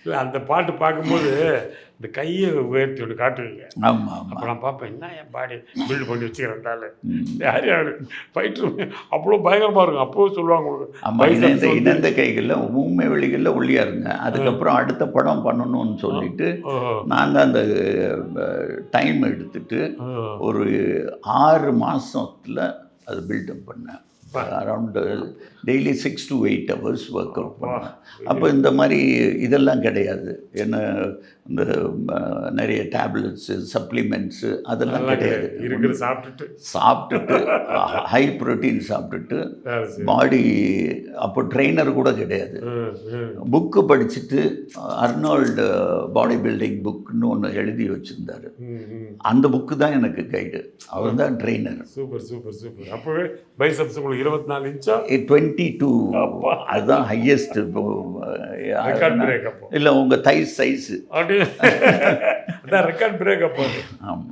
இல்லை அந்த பாட்டு பார்க்கும்போது இந்த கையை உயர்த்தி ஒன்று காட்டுவீங்க. ஆமாம் அப்போ ஆமாம். நான் பார்ப்பேன், என்ன என் பாடி பில்டு பண்ணி வச்சுக்கிறேன்டால யார் யார் ஃபைட்ரு அவ்வளோ பயங்கரமாக இருக்கும். அப்போவே சொல்லுவாங்க உங்களுக்கு ஆமாம், இணைந்த கைகளில் ஊமை வெளிகளில் ஒல்லியாக இருங்க. அதுக்கப்புறம் அடுத்த படம் பண்ணணும்னு சொல்லிட்டு நான் தான் அந்த டைம் எடுத்துட்டு ஒரு 6 மாதத்தில் அது பில்டப் பண்ணேன். Around daily 6 to 8 hours work out பண்ணேன். அப்போ இந்த மாதிரி இதெல்லாம் கிடையாது. என்ன இந்த நிறைய டேப்லெட்ஸு சப்ளிமெண்ட்ஸு அதெல்லாம் கிடையாது. இருக்கிற சாப்பிட்டுட்டு ஹை ப்ரோட்டீன் சாப்பிட்டுட்டு பாடி. அப்போ ட்ரெயினர் கூட கிடையாது. புக்கு படிச்சுட்டு அர்னால்டு பாடி பில்டிங் புக்குன்னு ஒன்று எழுதி வச்சுருந்தார். அந்த புக்கு தான் எனக்கு கைடு. அவர் தான் ட்ரெயினர். Super super super. அப்போவே பைசப்ஸ் உங்களுக்கு 24 இன்ச்சா? 22. அதுதான் ஹையஸ்ட். இல்லை உங்கள் தை சைஸு. ரெக்கார்ட் பிரேக் அப்போ. ஆமாம்.